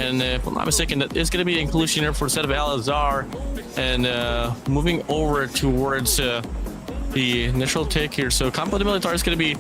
And if I'm not mistaken, that is going to be inclusion here for a set of Al-Azhar. And moving over towards the initial take here. So Campo de Militar is going to be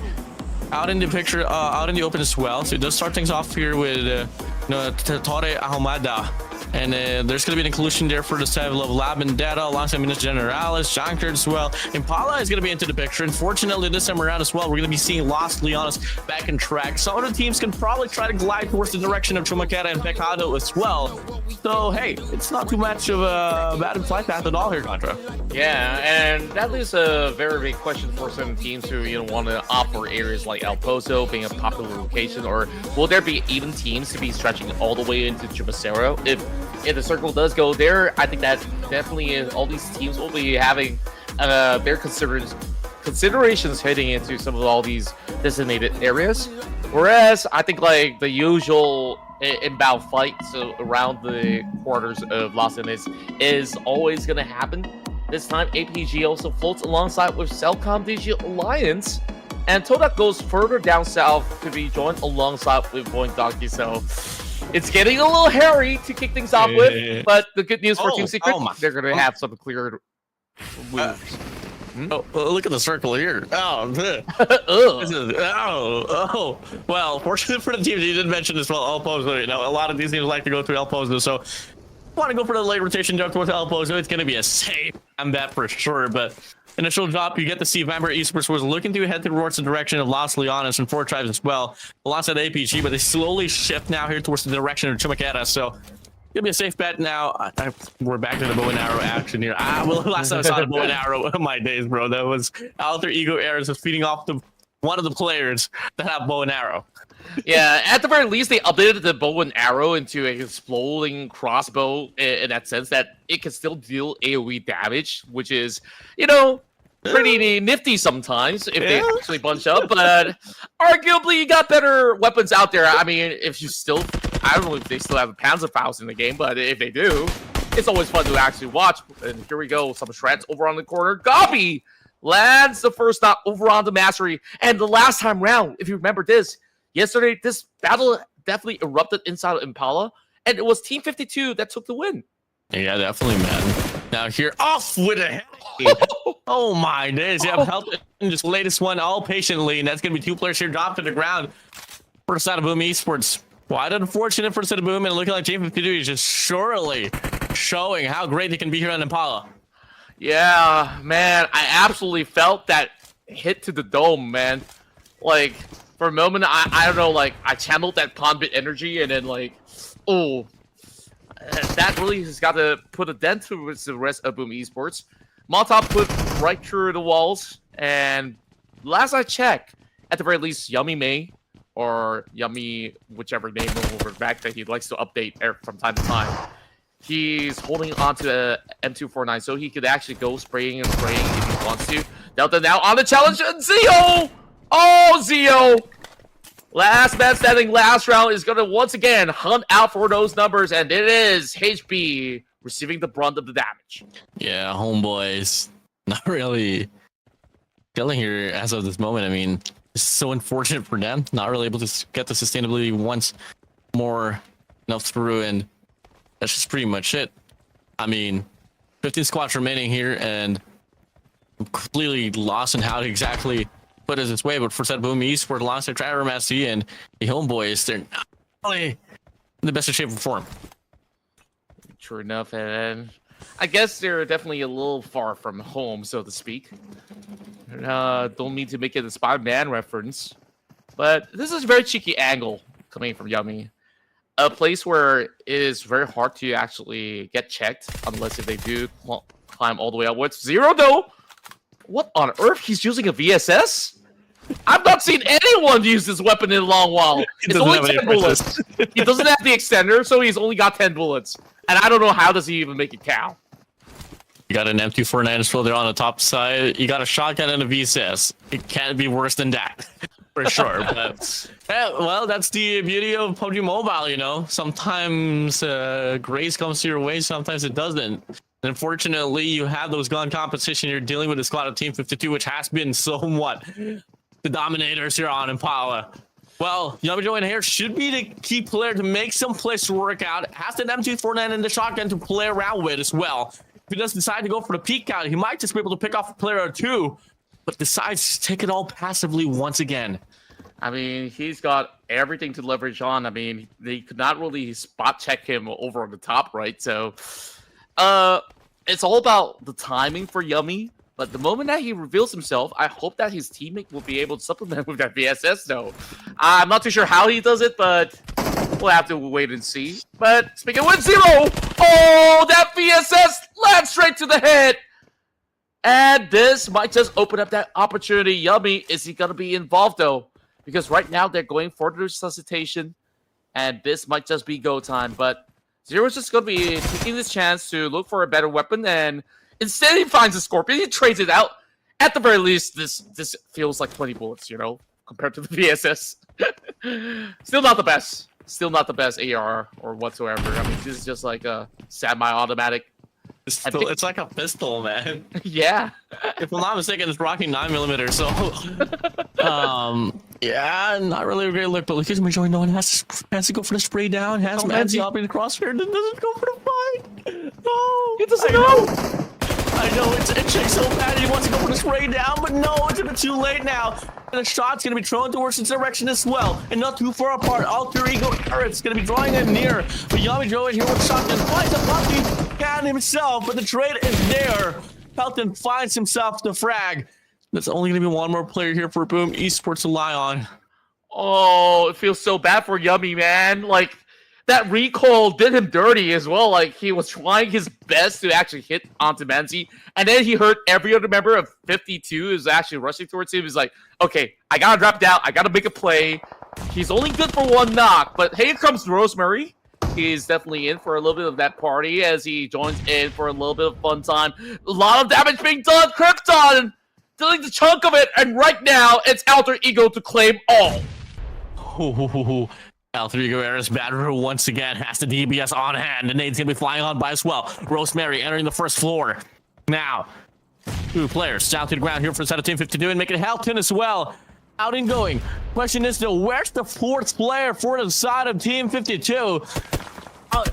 out in the picture, out in the open as well. So it does start things off here with Torre Ahumada. And there's going to be an inclusion there for the set of Lab and Data alongside Minas Generalis, Jonker as well. Impala is going to be into the picture. Unfortunately, this time around as well, we're going to be seeing Los Leones back in track. Some of the teams can probably try to glide towards the direction of Chumaquera and Pecado as well. So, hey, it's not too much of a bad flight path at all here, Contra. Yeah, and that leaves a very big question for some teams who want to opt for areas like El Pozo being a popular location, or will there be even teams to be stretching all the way into Chumacero? If the circle does go there, I think that definitely all these teams will be having their considerations heading into some of all these designated areas. Whereas I think like the usual inbound fights around the quarters of Los Angeles is always going to happen. This time, APG also floats alongside with Cellcom Digi Alliance, and Todak goes further down south to be joined alongside with Boeing Donkey. So it's getting a little hairy to kick things off with, but the good news for Team Secret, they're going to have some clear moves. Look at the circle here. Well, fortunately for the teams, you did mention this well, El Pozo. You know, a lot of these teams like to go through El Pozo, so want to go for the late rotation jump towards El Pozo. It's going to be a safe bet for sure, but initial drop, you get to see Vampire Esports was looking to head towards the direction of Los Leones and 4 Tribes as well, alongside APG, but they slowly shift now here towards the direction of Chumaquera. So it'll be a safe bet now. We're back to the bow and arrow action here. Well, last time I saw the bow and arrow in my days, bro, that was Alter Ego Errors was feeding off one of the players that have bow and arrow. Yeah, at the very least, they updated the bow and arrow into an exploding crossbow in that sense that it can still deal AoE damage, which is, pretty nifty sometimes if they actually bunch up. But arguably, you got better weapons out there. I mean, if you still, I don't know if they still have the Panzerfaust in the game, but if they do, it's always fun to actually watch. And here we go, some shreds over on the corner. Gabi lands the first stop over on the Mastery. And the last time round, if you remember this, yesterday, this battle definitely erupted inside of Impala, and it was Team 52 that took the win. Yeah, definitely, man. Now here, off with a head. Oh my days. Yeah, helped in this latest one all patiently, and that's going to be 2 players here dropped to the ground for the side of Boom Esports. Quite unfortunate for the side of Boom, and looking like Team 52 is just surely showing how great they can be here on Impala. Yeah, man, I absolutely felt that hit to the dome, man. Like, for a moment, I don't know, like, I channeled that Conbit energy, and then, like, that really has got to put a dent through the rest of Boom Esports. Molotov put right through the walls, and last I checked, at the very least, Yummy May, or Yummy, whichever name over back that he likes to update from time to time, he's holding on to the M249, so he could actually go spraying and spraying if he wants to. Delta now on the challenge, and Zio! Oh, Zio! Last man standing last round is going to once again hunt out for those numbers, and it is HB receiving the brunt of the damage. Yeah, homeboys, not really killing here as of this moment. I mean, it's so unfortunate for them, not really able to get the sustainability once more through, and that's just pretty much it. I mean, 15 squads remaining here, and completely lost in how to exactly put it this way, but for said Boom Esports alongside Trevor Massey and the homeboys, they're not really in the best of shape or form. True enough, and I guess they're definitely a little far from home, so to speak. Don't mean to make it a Spider-Man reference, but this is a very cheeky angle coming from Yummy. A place where it is very hard to actually get checked, unless if they do climb all the way upwards. Zero, though! What on earth? He's using a VSS? I've not seen anyone use this weapon in a long while. It's only 10 bullets. He doesn't have the extender, so he's only got 10 bullets. And I don't know how does he even make it count. You got an M249 as well there on the top side. You got a shotgun and a VSS. It can't be worse than that, for sure. But well, that's the beauty of PUBG Mobile, Sometimes grace comes to your way, sometimes it doesn't. Unfortunately, you have those gun competition. You're dealing with a squad of Team 52, which has been somewhat the dominators here on Impala. Well, Yummy Joe in here should be the key player to make some plays to work out. Has an M249 and the shotgun to play around with as well. If he does decide to go for the peek out, he might just be able to pick off a player or two, but decides to take it all passively once again. I mean, he's got everything to leverage on. I mean, they could not really spot check him over on the top, right? So, it's all about the timing for Yummy. But the moment that he reveals himself, I hope that his teammate will be able to supplement with that VSS, though. I'm not too sure how he does it, but we'll have to wait and see. But speaking of 1-0, oh, that VSS lands straight to the head. And this might just open up that opportunity. Yummy, is he going to be involved, though? Because right now they're going for the resuscitation, and this might just be go time. But Zero's just going to be taking this chance to look for a better weapon, and instead, he finds a Scorpion. He trades it out. At the very least, this feels like 20 bullets, you know, compared to the VSS. Still not the best. Still not the best AR or whatsoever. I mean, this is just like a semi-automatic. It's like a pistol, man. Yeah. If I'm not mistaken, it's rocking 9mm. So, yeah, not really a great look. But look at Majority. No one has to go for the spray down. Has Manzi up in the crosshair. Then doesn't go for the fight. No, It doesn't go. I know it shakes so bad. He wants to go for the spray down, but no, it's a bit too late now. And the shot's gonna be thrown towards its direction as well, and not too far apart. Alter Ego Eric's gonna be drawing in near. But Yummy Joe in here with shotgun finds a puppy can himself, but the trade is there. Pelton finds himself the frag. There's only gonna be one more player here for Boom Esports to lie on. Oh, it feels so bad for Yummy, man. Like, that recoil did him dirty as well. Like, he was trying his best to actually hit onto Manzi, and then he heard every other member of 52 is actually rushing towards him. He's like, okay, I gotta drop down. I gotta make a play. He's only good for one knock, but here comes Rosemary. He's definitely in for a little bit of that party as he joins in for a little bit of fun time. A lot of damage being done. Krypton doing the chunk of it, and right now, it's Alter Ego to claim all. Alter Ego Era's batterer once again has the DBS on hand. The nade's gonna be flying on by as well. Rosemary entering the first floor. Now, two players down to the ground here for the side of Team 52 and making Halton as well. Out and going. Question is though, where's the fourth player for the side of Team 52?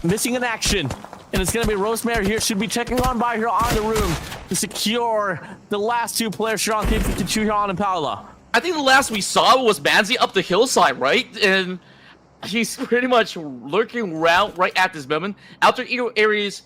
Missing in action. And it's gonna be Rosemary here. Should be checking on by here on the room to secure the last two players here on Team 52 here on Impala. I think the last we saw was Manzi up the hillside, right? And he's pretty much lurking around right at this moment. Alter Ego areas,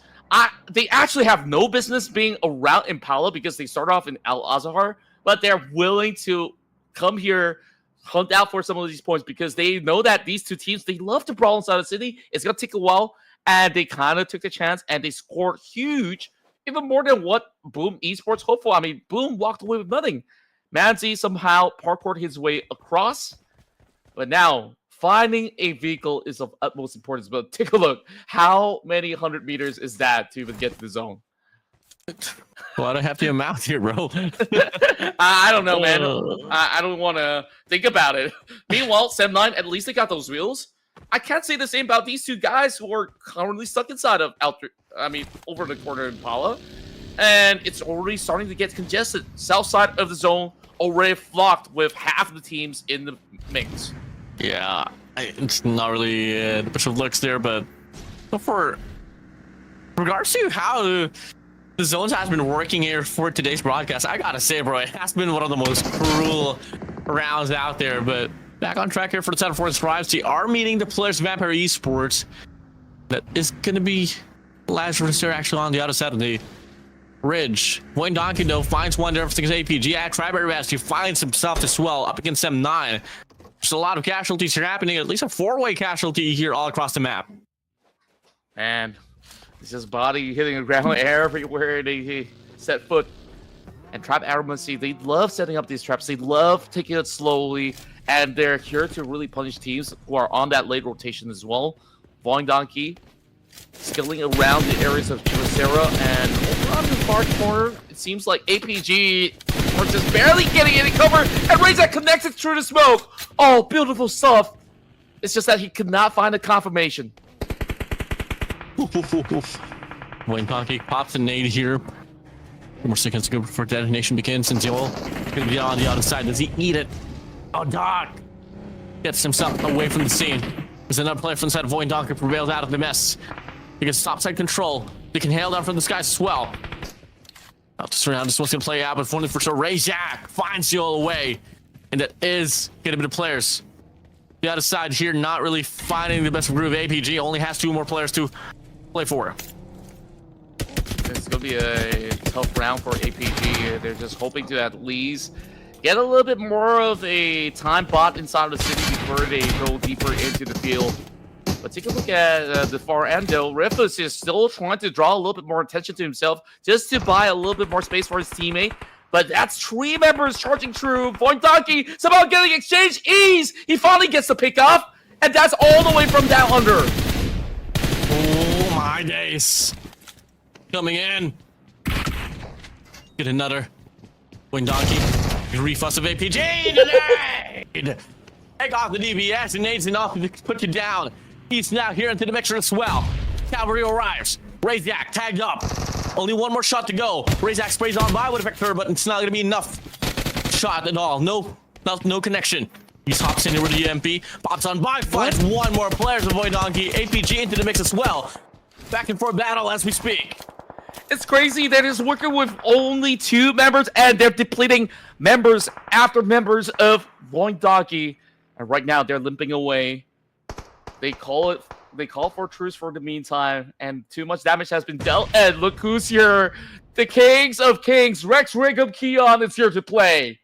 they actually have no business being around Impala because they start off in Al Azhar, but they're willing to come here, hunt out for some of these points because they know that these two teams, they love to brawl inside the city. It's going to take a while, and they kind of took the chance, and they scored huge, even more than what Boom Esports hoped for. I mean, Boom walked away with nothing. Manzi somehow parkoured his way across, but now finding a vehicle is of utmost importance. But take a look. How many 100 meters is that to even get to the zone? Well, I don't have to amount here, bro. I don't know, man. I don't want to think about it. Meanwhile, Sem9, at least they got those wheels. I can't say the same about these two guys who are currently stuck inside of over the corner in Impala. And it's already starting to get congested. South side of the zone already flocked with half of the teams in the mix. Yeah, it's not really the best of looks there, but for regards to how the zones has been working here for today's broadcast, I gotta say, bro, it has been one of the most cruel rounds out there. But back on track here for the Center for Scribes. They are meeting the players of Vampire Esports. That is gonna be last register actually on the other side of the ridge. Wayne Donkey though finds one there for his APG at Triberry West. He finds himself as well up against M9. There's a lot of casualties here happening, at least a four-way casualty here all across the map. And it's just body hitting the ground everywhere they set foot. And Trap Aramacy, they love setting up these traps. They love taking it slowly, and they're here to really punish teams who are on that late rotation as well. Voing Donkey skilling around the areas of Chivasera, and over on the far corner, it seems like APG are just barely getting any cover, and Razak connected through the smoke. Oh, beautiful stuff. It's just that he could not find a confirmation. Wayne Donkey pops a nade here. 2 more seconds to go before detonation begins, and Joel gonna be on the other side. Does he eat it? Oh, Doc! gets himself away from the scene. There's another player from the side of Void Donkey prevails out of the mess. He gets topside control. They can hail down from the skies as well. Now this round is supposed to play out, but only for sure Razak finds you all away. And that is gonna be the players. The other side here not really finding the best groove. APG only has 2 more players to play for. It's gonna be a tough round for APG. They're just hoping to at least get a little bit more of a time bot inside of the city before they go deeper into the field. But take a look at the far end though. RUTHLESS is still trying to draw a little bit more attention to himself just to buy a little bit more space for his teammate. But that's 3 members charging through. Void Donkey somehow getting exchanged. Ease! He finally gets the pick off. And that's all the way from down under. Oh my days. Coming in. Get another. Void Donkey. Refuss of APG today. Take off the DBS and nades enough to put you down. He's now here into the mixer as well. Cavalry arrives. Razak tagged up. Only 1 more shot to go. Razak sprays on by with a vector, but it's not gonna be enough shot at all. No connection. He hops in here with the EMP. Pops on by, finds 1 more player to Void Donkey. APG into the mix as well. Back and forth battle as we speak. It's crazy that he's working with only 2 members and they're depleting members after members of Void Donkey. And right now they're limping away. They call for truce for the meantime, and too much damage has been dealt. And look who's here. The Kings of Kings, Rex Rigum Keon is here to play.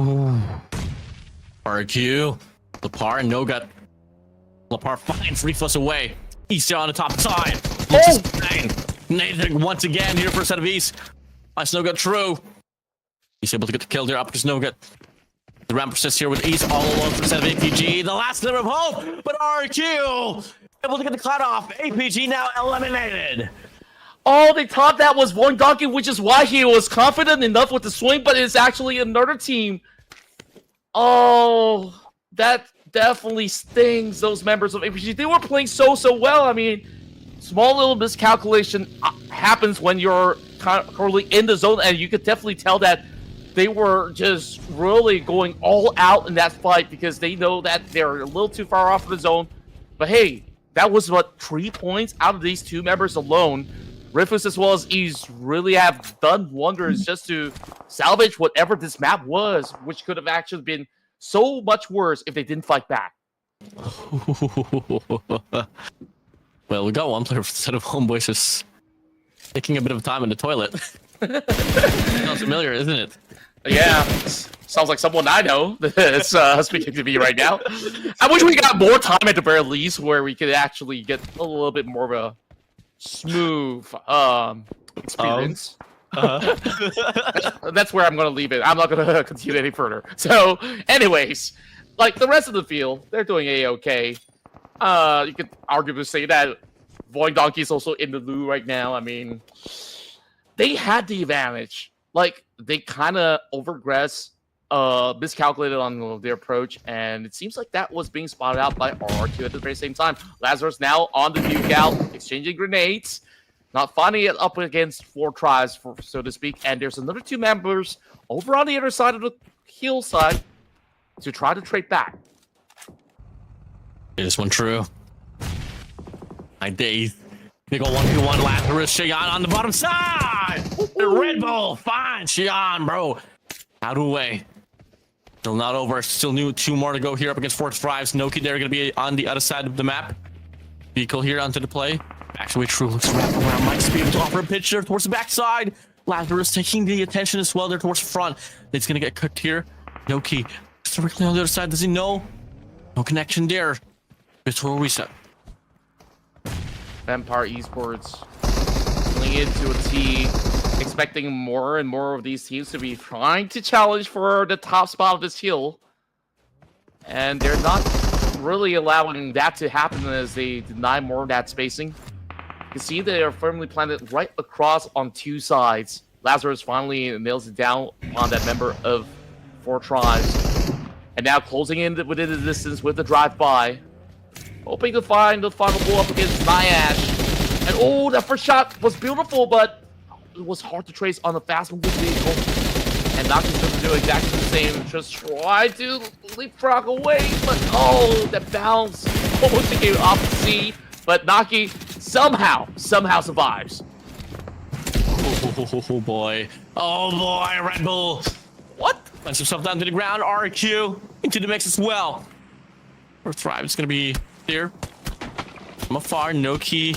RQ. Lepar and Nogat. Lepar finds Refus away. East on the top side. Oh! Nathan once again here for a set of East. Nice Nogat true. He's able to get the kill there up because Nogat. The ramp persists here with East all alone for a set of APG. The last glimmer of hope, but RQ able to get the cut off. APG now eliminated. Oh, they thought that was Void Donkey, which is why he was confident enough with the swing, but it's actually another team. Oh, that definitely stings those members of APG. They were playing so well. I mean, small little miscalculation happens when you're currently in the zone, and you could definitely tell that they were just really going all out in that fight because they know that they're a little too far off of the zone. But hey, that was what 3 points out of these 2 members alone. RUTHLESS as well as Ease really have done wonders just to salvage whatever this map was, which could have actually been so much worse if they didn't fight back. Well, we got 1 player instead of Homeboys just taking a bit of time in the toilet. Sounds familiar, isn't it? Yeah, sounds like someone I know that's speaking to me right now. I wish we got more time at the very least where we could actually get a little bit more of a smooth experience. That's where I'm going to leave it. I'm not going to continue any further. So, anyways, like the rest of the field, they're doing A-okay. You could arguably say that Void Donkey is also in the loo right now. I mean, they had the advantage. Like, they kind of overaggressed, miscalculated on their approach, and it seems like that was being spotted out by R2 at the very same time. Lazarus now on the nuke out, exchanging grenades, not finding it up against 4 tries, so to speak, and there's another 2 members over on the other side of the hill side to try to trade back. Is this one true? My days. Big ol' 1v1 Lazarus, Cheyenne on the bottom side! The Red Bull, fine, Cheyenne, bro. Out of the way. Still not over, still new 2 more to go here up against Fort Thrives. Noki there gonna be on the other side of the map. Vehicle here onto the play. Actually, True looks wrap around. Mike's be able to offer a pitch there towards the backside. Lazarus taking the attention as well there towards the front. It's gonna get cooked here. Noki, directly on the other side, does he know? No connection there. Total reset. Vampire Esports pulling into a T, expecting more and more of these teams to be trying to challenge for the top spot of this hill. And they're not really allowing that to happen as they deny more of that spacing. You can see they are firmly planted right across on 2 sides. Lazarus finally nails it down on that member of 4 Tribes. And now closing in within the distance with the drive-by. Hoping to find the final blow up against Nyash. And oh, that first shot was beautiful, but it was hard to trace on a fast moving vehicle. And Naki's going to do exactly the same. Just try to leapfrog away, but oh, that bounce almost became off the sea. But Naki somehow survives. Oh boy. Oh boy, Red Bull. What? Punch himself down to the ground. RQ into the mix as well. Or Thrive is going to be there. From afar, no key.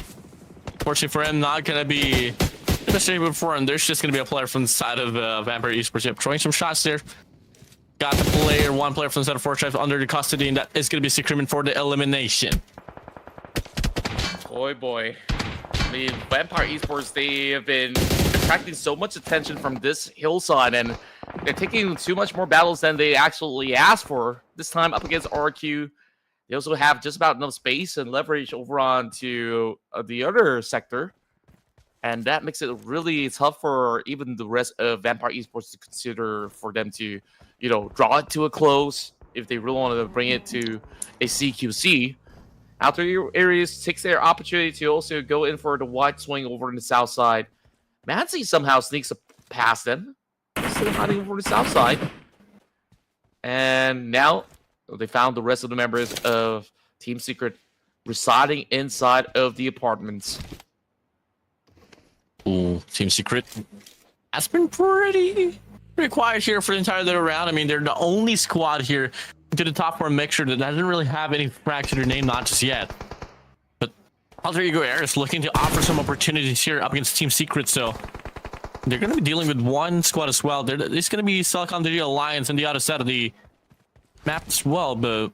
Fortunately for him, not going to be the best shape for him. There's just going to be a player from the side of Vampire Esports. Yep, throwing some shots there. Got the player, one player from the side of 4-Tribe under the custody, and that is going to be securement for the elimination. Boy. I mean, Vampire Esports, they have been attracting so much attention from this hillside, and they're taking too much more battles than they actually asked for. This time up against RQ, they also have just about enough space and leverage over onto the other sector. And that makes it really tough for even the rest of Vampire Esports to consider for them to, draw it to a close if they really want to bring it to a CQC. Outer Areas takes their opportunity to also go in for the wide swing over on the south side. Manzi somehow sneaks past them. Still hiding over the south side. And now they found the rest of the members of Team Secret residing inside of the apartments. Ooh, Team Secret has been pretty quiet here for the entire little round. I mean, they're the only squad here to the top 4 mixture that doesn't really have any frags to their name, not just yet. But Alter Ego Air is looking to offer some opportunities here up against Team Secret, so they're going to be dealing with one squad as well. There's going to be Silicon Valley Alliance on the other side of the map as well, but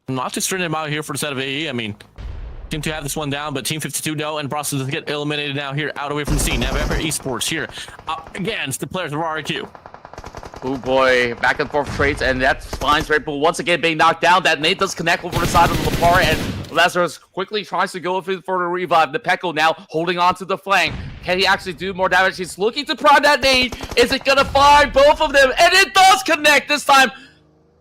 I'm not just turning them out here for the side of AE. I mean, seem to have this one down, but Team 52 though and process to get eliminated now here out away from the scene. Now Vampire Esports here up against the players of RQ. Oh boy, back and forth trades, and that finds Red Bull once again being knocked down. That nade does connect over the side of Lepar, and Lazarus quickly tries to go for the revive. The Pekko now holding on to the flank. Can he actually do more damage? He's looking to prime that nade. Is it gonna find both of them? And it does connect this time.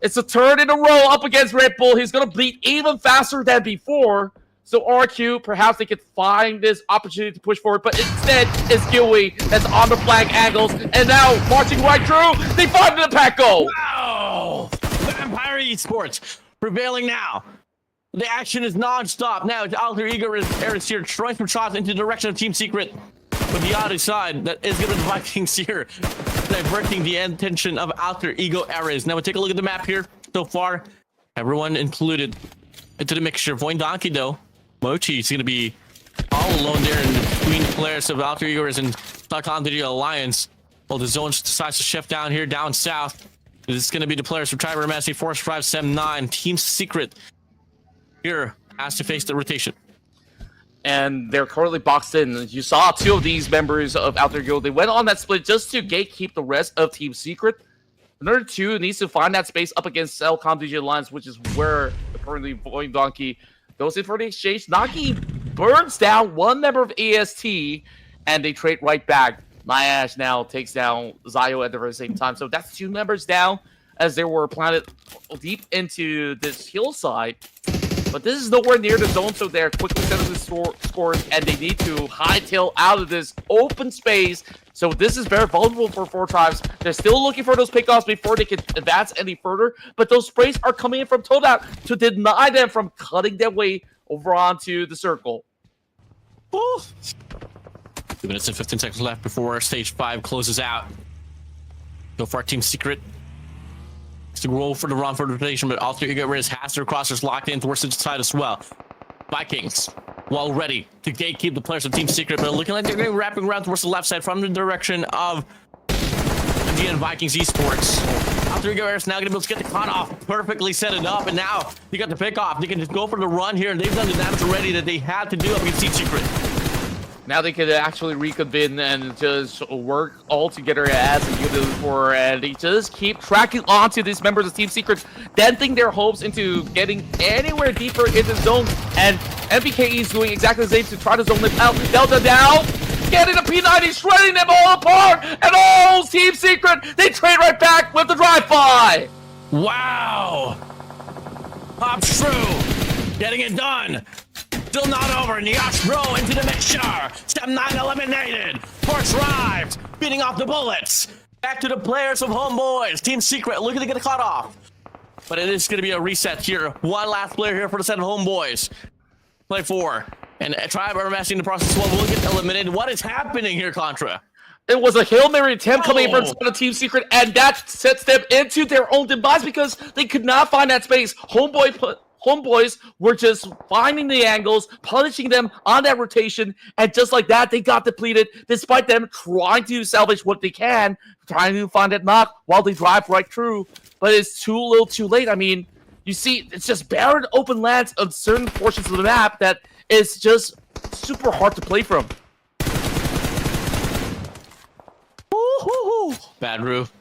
It's a turn in a row up against Red Bull. He's gonna bleed even faster than before. So RQ, perhaps they could find this opportunity to push forward, but instead it's Gilwey that's on the flank angles, and now marching right through, they find the Pekko! Wow! Vampire Esports prevailing now. The action is non-stop. Now it's Alter Ego Ares here, throwing some shots into the direction of Team Secret. But the other side, that is going to be the Vikings here, diverting the attention of Alter Ego Ares. Now we take a look at the map here. So far, everyone included into the mixture. Voin Donkey though. Mochi is going to be all alone there in between players of Alter Ego and Silicon Valley Alliance. Well, the zone decides to shift down here, down south. This is going to be the players from Triber Massey, Force 579, Team Secret here has to face the rotation. And they're currently boxed in. You saw 2 of these members of Alter Ego. They went on that split just to gatekeep the rest of Team Secret. Another 2 needs to find that space up against Silicon Valley Alliance, which is where currently Void Donkey goes in for the exchange. Naki burns down one member of AST, and they trade right back. Nyash now takes down Zio at the very same time. So that's 2 members down as they were planted deep into this hillside. But this is nowhere near the zone, so they're quickly setting the scores, and they need to hightail out of this open space. So this is very vulnerable for 4 Tribes. They're still looking for those pickoffs before they can advance any further, but those sprays are coming in from Toadout to deny them from cutting their way over onto the circle. Ooh. 2 minutes and 15 seconds left before stage 5 closes out. Go for our Team Secret. To go for the run for the rotation, but Alter Ego Ares has their crossers locked in towards the side as well. Vikings, well ready to gatekeep the players of Team Secret, but looking like they're going to be wrapping around towards the left side from the direction of the Vikings Esports. Alter Ego Ares now going to be able to get the cutoff, perfectly set it up, and now you got the pick off. They can just go for the run here, and they've done the damage already that they had to do up against Team Secret. Now they can actually reconvene and just work all together as a unit for, and they just keep tracking onto these members of Team Secret, denting their hopes into getting anywhere deeper in the zone. And MBKE is doing exactly the same to try to zone them out. Delta down, getting a P90, shredding them all apart, and oh, Team Secret, they trade right back with the drive-by. Wow! Pop true, getting it done. Still not over. Nyash Bro into the mixture. Step 9 eliminated. Force Rives beating off the bullets. Back to the players of Homeboys. Team Secret looking to get caught off. But it is going to be a reset here. One last player here for the set of Homeboys. Play 4. And Tribe are messing the process. Well, will get eliminated. What is happening here, Contra? It was a Hail Mary attempt coming from the Team Secret, and that sets them into their own demise because they could not find that space. Homeboys were just finding the angles, punishing them on that rotation, and just like that, they got depleted, despite them trying to salvage what they can, trying to find that knock while they drive right through. But it's too little too late. I mean, you see, it's just barren open lands on certain portions of the map that is just super hard to play from. Bad roof.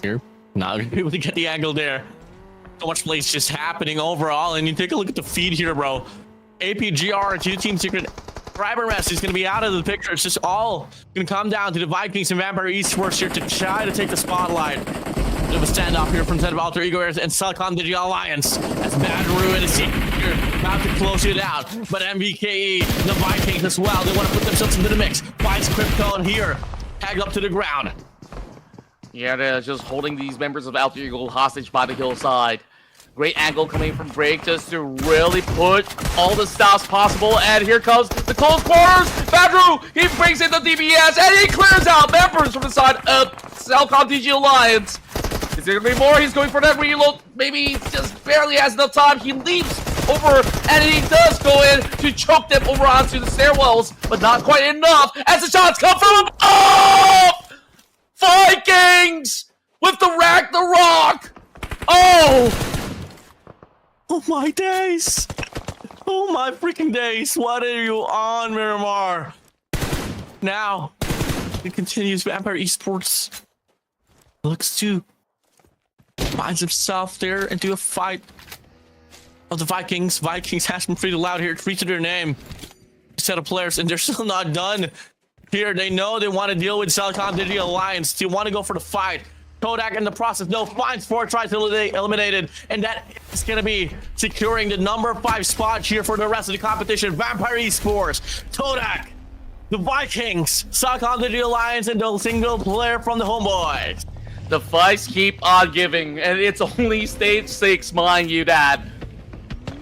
Here, not able to get the angle there. So much plays just happening overall, and you take a look at the feed here, bro. APGR to Team Secret. Driver Mess is going to be out of the picture. It's just all going to come down to the Vikings and Vampire Esports here to try to take the spotlight. Bit of a standoff here from set of Alter Ego and Silicon Digital Alliance. That's Bad Roo and Secret here about to close it out. But MVKE, the Vikings as well, they want to put themselves into the mix. Finds Krypton here, tagged up to the ground. Yeah, they're just holding these members of Alter Ego hostage by the hillside. Great angle coming from Break just to really put all the stops possible. And here comes the close quarters. Badru, he brings in the DBS and he clears out members from the side of Cellcom DG Alliance. Is there gonna be more? He's going for that reload. Maybe he just barely has enough time. He leaps over and he does go in to choke them over onto the stairwells, but not quite enough as the shots come from above! Vikings with the Ragnarok! Oh! Oh my days! Oh my freaking days! What are you on, Miramar? Now, it continues. Vampire Esports looks to finds himself there into a fight of the Vikings. Vikings has been pretty loud here. Three to their name. Set of players, and they're still not done here. They know they want to deal with Cellcom Digital Alliance. They want to go for the fight. Kodak in the process, no, finds 4, tries to eliminated, and that is going to be securing the number 5 spot here for the rest of the competition. Vampire Esports, Kodak, the Vikings, Cellcom Digital Alliance, and the single player from the Homeboys. The fights keep on giving, and it's only stage 6, mind you that.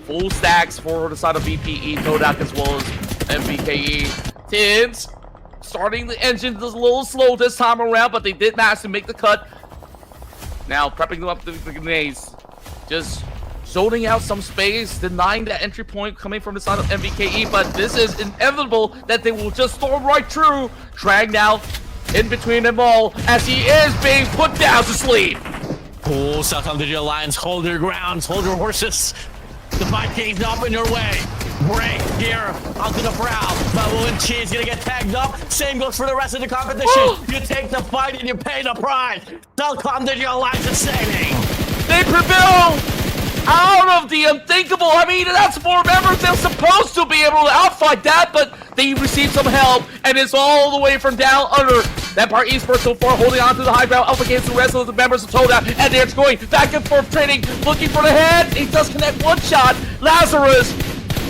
Full stacks for the side of VPE, Kodak, as well as MVKE. Tids starting the engine a little slow this time around, but they did manage to make the cut. Now prepping them up to the grenades, just zoning out some space, denying that entry point coming from the side of MVKE, but this is inevitable that they will just storm right through. Drag now in between them all as he is being put down to sleep. Oh, Cellcom Digital Alliance, hold your grounds, hold your horses. The Vikings up in your way. Break here onto the prowl. But when Cheese gonna get tagged up, same goes for the rest of the competition. You take the fight and you pay the price. Cellcom Digital Alliance is saving. They prevail out of the unthinkable. I mean, that's 4 members. They're supposed to be able to outfight that, but they receive some help, and it's all the way from down under. Vampire Esports so far holding on to the high ground up against the rest of the members of Toda, and they're going back and forth trading, looking for the head. He does connect one shot. Lazarus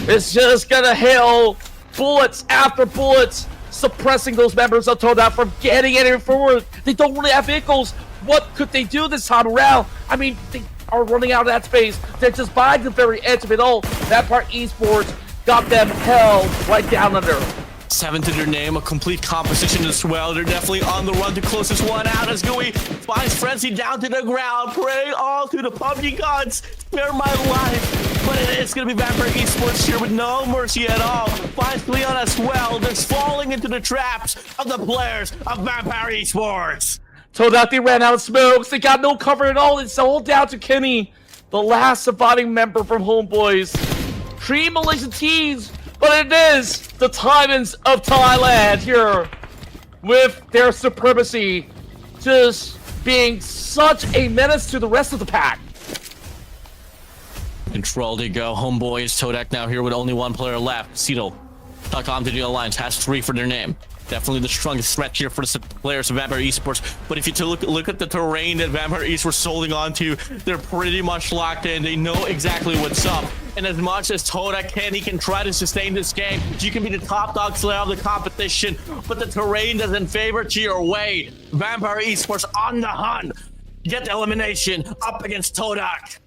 is just gonna hail bullets after bullets, suppressing those members of Toda from getting any forward. They don't really have vehicles. What could they do this time around? I mean, they are running out of that space. They're just by the very edge of it all. Vampire Esports got them held right down under. 7 to their name, a complete composition as well. They're definitely on the run to close this one out as Gooey finds Frenzy down to the ground. Pray all to the PUBG gods. Spare my life. But it's going to be Vampire Esports here with no mercy at all. Finds Leon as well. They're falling into the traps of the players of Vampire Esports. Told out they ran out of smokes. They got no cover at all. It's all down to Kenny, the last surviving member from Homeboys. 3 Malaysian teams, but it is the Titans of Thailand here with their supremacy just being such a menace to the rest of the pack. Control they go. Homeboys, Todak now here with only 1 player left. Cito, Cellcom Digital Alliance has 3 for their name. Definitely the strongest threat here for the players of Vampire Esports. But if you look at the terrain that Vampire Esports holding on to, they're pretty much locked in. They know exactly what's up. And as much as Toda he can try to sustain this game. You can be the top dog slayer of the competition, but the terrain doesn't favor to your way. Vampire Esports on the hunt. Get the elimination up against Todak.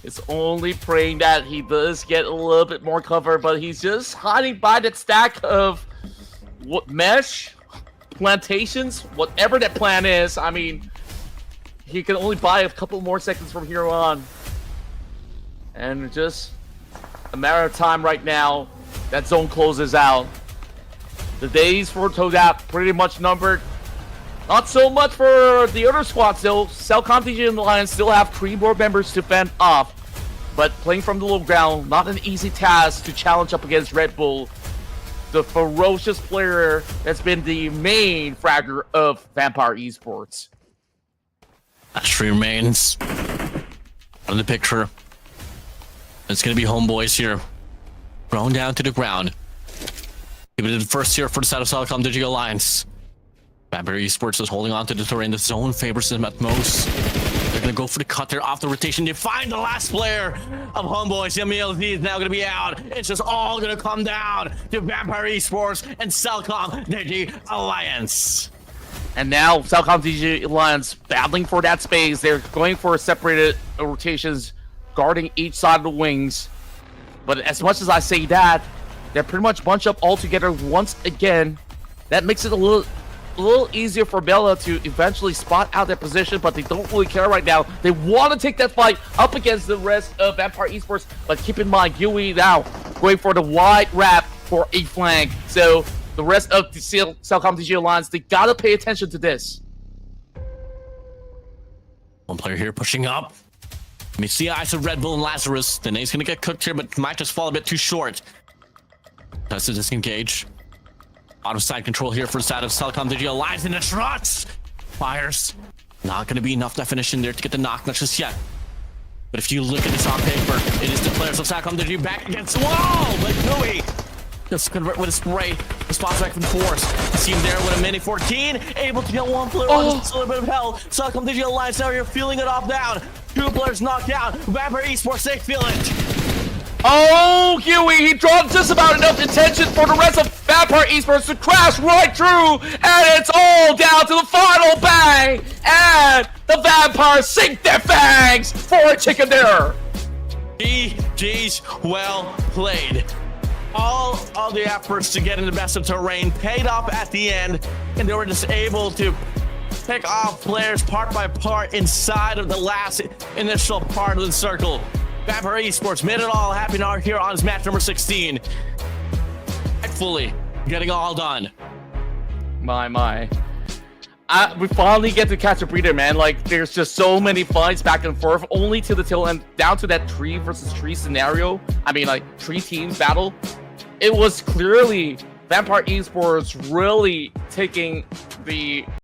It's only praying that he does get a little bit more cover, but he's just hiding by that stack of what mesh, plantations, whatever that plan is. I mean, he can only buy a couple more seconds from here on. And just a matter of time right now, that zone closes out. The days for Todak pretty much numbered. Not so much for the other squads though. Cellcom TG and the Lions still have 3 board members to fend off. But playing from the low ground, not an easy task to challenge up against Red Bull, the ferocious player that's been the main fragger of Vampire Esports. Ashley remains on the picture. It's going to be homeboys here. Thrown down to the ground. Give it the first here for the side of Cellcom Digital Alliance. Vampire Esports is holding on to the terrain. The zone favors them at most. They're going to go for the cut there off the rotation. They find the last player of homeboys. MLZ is now going to be out. It's just all going to come down to Vampire Esports and Cellcom Digital Alliance. And now Cellcom DG Alliance battling for that space. They're going for separated rotations, guarding each side of the wings. But as much as I say that, they're pretty much bunched up all together once again. That makes it a little easier for Bella to eventually spot out their position, but they don't really care right now. They want to take that fight up against the rest of Vampire Esports, but keep in mind, Yui now going for the wide wrap for a flank. So the rest of the Cellcom DG Alliance, they gotta pay attention to this. One player here pushing up. Let me see eyes of Red Bull and Lazarus. The nade's gonna get cooked here, but might just fall a bit too short. Tries to disengage. Out of side control here for the side of Cellcom Digital Alliance, and the shots fires. Not gonna be enough definition there to get the knock, not just yet. But if you look at this on paper, it is the players of Cellcom Digital back against the wall. But Nui just convert with a spray. Response back from force. See him there with a mini 14, able to get one player on just a little bit of hell. Cellcom Digital Alliance out here feeling it off down. 2 players knocked down. Vampire Esports, they feel it. Oh, Huey, he dropped just about enough attention for the rest of Vampire Esports to crash right through, and it's all down to the final bang, and the Vampires sink their fangs for a chicken dinner. GG's well played. All of the efforts to get in the best of terrain paid off at the end, and they were just able to pick off players part by part inside of the last initial part of the circle. Vampire Esports made it all happen here on his match number 16. Fully getting all done. My. We finally get to catch a breather, man. Like, there's just so many fights back and forth, only to the tail end, down to that 3 versus 3 scenario. I mean, like, 3 teams battle. It was clearly Vampire Esports really taking the